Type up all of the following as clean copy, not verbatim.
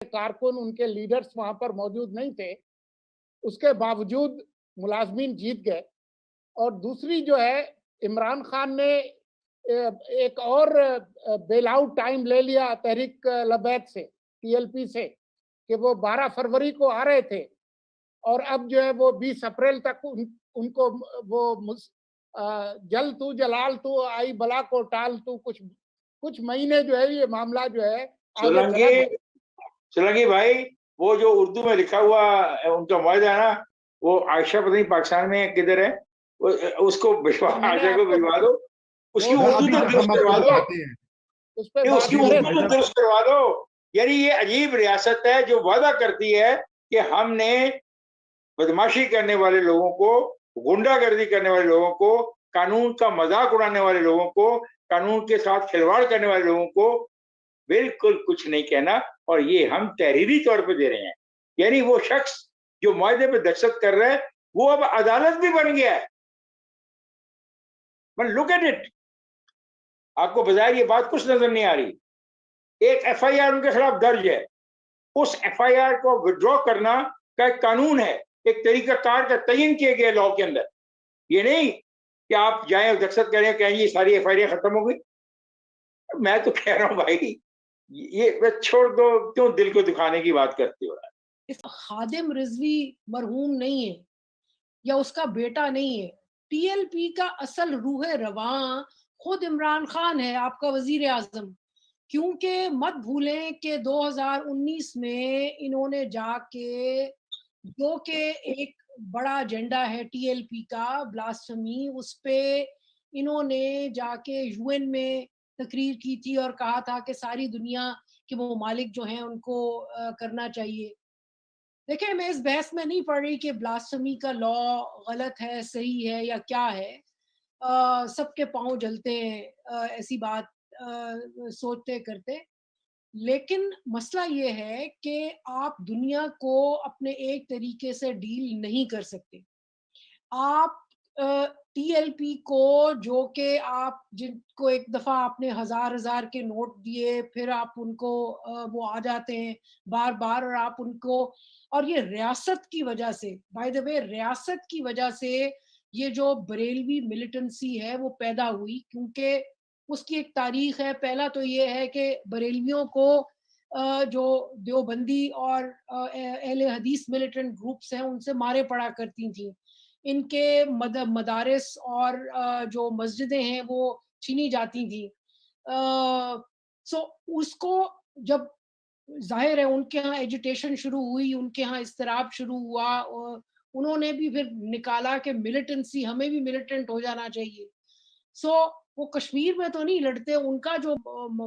कारकुन, उनके लीडर्स वहां पर मौजूद नहीं थे, उसके बावजूद मुलाजमीन जीत गए। और दूसरी जो है, इमरान खान ने एक और बेल आउट टाइम ले लिया तहरीक लबैक से, टीएलपी से, कि वो 12 फरवरी को आ रहे थे और अब जो है वो 20 अप्रैल तक उनको वो जल तू जलाल तू आई बला को टाल तू, कुछ कुछ महीने जो है ये मामला जो है आगे चला सोलंकी गया। सोलंकी भाई, वो जो उर्दू में लिखा हुआ उनका मुआहदा है ना, वो आयशा पता नहीं पाकिस्तान में किधर है, उसको भिजवा, मैंने आयशा को आपको भिजवा दो, उसकी वो उर्दू अभी तो हम दुरुस्त आपको करवा दो, बताते हैं। उस पर नहीं बात उसकी देखिए करें। उर्दू भाई तो साहब, दुरुस्त करवा दो। यानी ये अजीब रियासत है जो वादा करती है कि हमने बदमाशी करने वाले लोगों को, गुंडागर्दी करने वाले लोगों को, कानून का मजाक उड़ाने वाले लोगों को, कानून के साथ खिलवाड़ करने वाले लोगों को बिल्कुल कुछ नहीं कहना, और ये हम तहरीरी तौर पे दे रहे हैं। यानी वो शख्स जो मुआहदे पे दस्तखत कर रहा है वो अब अदालत भी बन गया है। बट लुक एट इट, आपको बाजार ये बात कुछ नजर नहीं आ रही। एक एफआईआर उनके खिलाफ दर्ज है, उस एफआईआर को विड्रॉ करना का एक कानून है, एक तरीका कार का तयन किया गया लॉ के अंदर। ये नहीं कि आप जाएं और दस्तखत करें, कहें ये सारी एफआईआर खत्म हो गई। मैं तो कह रहा हूं भाई, ये छोड़ दो, क्यों दिल को दुखाने की बात करते हो। इस खादिम रिजवी मरहूम नहीं है या उसका बेटा नहीं है। टीएलपी का असल रूह रवां खुद इमरान खान है, आपका वजीर आजम। क्योंकि मत भूलें कि 2019 में इन्होंने जाके, जो कि एक बड़ा एजेंडा है टीएलपी का, ब्लास्फेमी, उस पे इन्होंने जाके यूएन में तकरीर की थी और कहा था कि सारी दुनिया के ममालिक जो हैं उनको करना चाहिए। देखिए, मैं इस बहस में नहीं पड़ रही कि ब्लास्फेमी का लॉ गलत है, सही है या क्या है। सबके पांव जलते हैं ऐसी बात सोचते करते। लेकिन मसला ये है कि आप दुनिया को अपने एक तरीके से डील नहीं कर सकते। आप टीएलपी को, जो कि आप जिनको एक दफ़ा आपने हज़ार के नोट दिए, फिर आप उनको वो आ जाते हैं बार-बार, और आप उनको, और ये रियासत की वजह से, बाय द वे रियासत की वजह से ये जो बरेलवी मिलिटेंसी है वो पैदा हुई, क्योंकि उसकी एक तारीख है। पहला तो ये है कि बरेलवियों को जो देवबंदी और अहले हदीस मिलिटेंट ग्रुप्स हैं उनसे मारे पड़ा करती थी। इनके मदारिस और जो मस्जिदें हैं वो छीनी जाती थी। सो उसको जब ज़ाहिर है उनके यहाँ एजिटेशन शुरू हुई, उनके यहाँ इज़्तिराब शुरू हुआ, उन्होंने भी फिर निकाला कि मिलिटेंसी, हमें भी मिलिटेंट हो जाना चाहिए। सो वो कश्मीर में तो नहीं लड़ते, उनका जो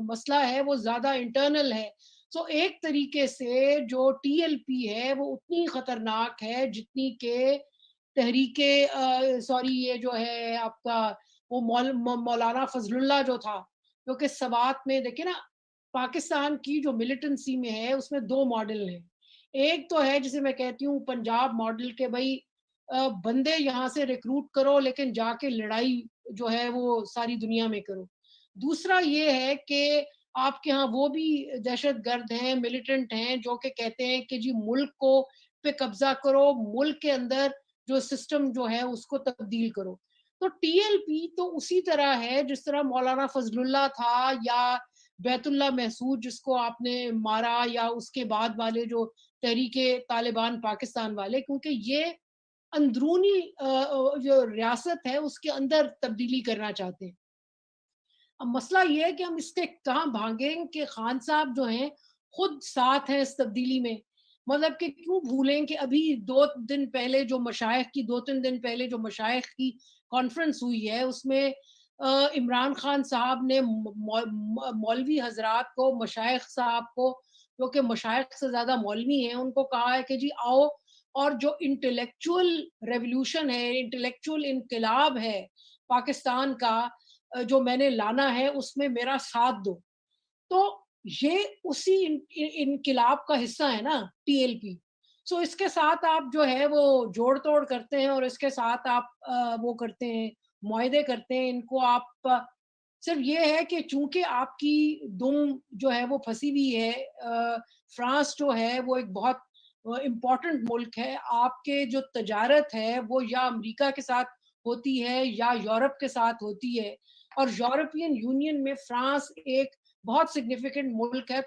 मसला है वो ज़्यादा इंटरनल है। सो एक तरीके से जो टीएलपी है वो उतनी खतरनाक है जितनी के तहरीके सॉरी ये जो है आपका वो मौलाना फजलुल्लाह जो था, जो कि सवात में, देखिए ना, पाकिस्तान की जो मिलिटेंसी में है उसमें दो मॉडल हैं। एक तो है जिसे मैं कहती हूँ पंजाब मॉडल, के भाई बंदे यहाँ से रिक्रूट करो लेकिन जाके लड़ाई जो है वो सारी दुनिया में करो। दूसरा ये है कि आपके यहाँ वो भी दहशतगर्द हैं, मिलिटेंट हैं, जो कि कहते हैं कि जी मुल्क को पे कब्जा करो, मुल्क के अंदर जो सिस्टम जो है उसको तब्दील करो। तो टीएलपी तो उसी तरह है जिस तरह मौलाना फजलुल्लाह था, या बैतुल्ला महसूद जिसको आपने मारा, या उसके बाद वाले जो तहरीके तालिबान पाकिस्तान वाले, क्योंकि ये अंदरूनी जो रियासत है उसके अंदर तब्दीली करना चाहते हैं। अब मसला ये है कि हम इससे कहाँ भागें कि खान साहब जो हैं खुद साथ हैं इस तब्दीली में। मतलब कि क्यों भूलें कि अभी 2 दिन पहले जो मशाइख की 2-3 दिन पहले जो मशाइख की कॉन्फ्रेंस हुई है उसमें इमरान खान साहब ने मौलवी हजरात को, मशाइख साहब को, जो कि मशाइख से ज़्यादा मौलवी हैं, उनको कहा है कि जी आओ, और जो इंटेलेक्चुअल रेवोल्यूशन है, इंटेलेक्चुअल इनकलाब है पाकिस्तान का, जो मैंने लाना है उसमें मेरा साथ दो। तो ये उसी इनकलाब का हिस्सा है ना टीएलपी। सो इसके साथ आप जो है वो जोड़ तोड़ करते हैं और इसके साथ आप वो करते हैं, मुआहदे करते हैं। इनको आप सिर्फ ये है कि चूंकि आपकी दुम जो है वो फंसी हुई है فرانس جو ہے وہ ایک بہت امپورٹنٹ ملک ہے. آپ کے جو تجارت ہے وہ یا امریکہ کے ساتھ ہوتی ہے یا یورپ کے ساتھ ہوتی ہے, اور یورپین یونین میں فرانس ایک بہت سگنیفیکنٹ ملک ہے.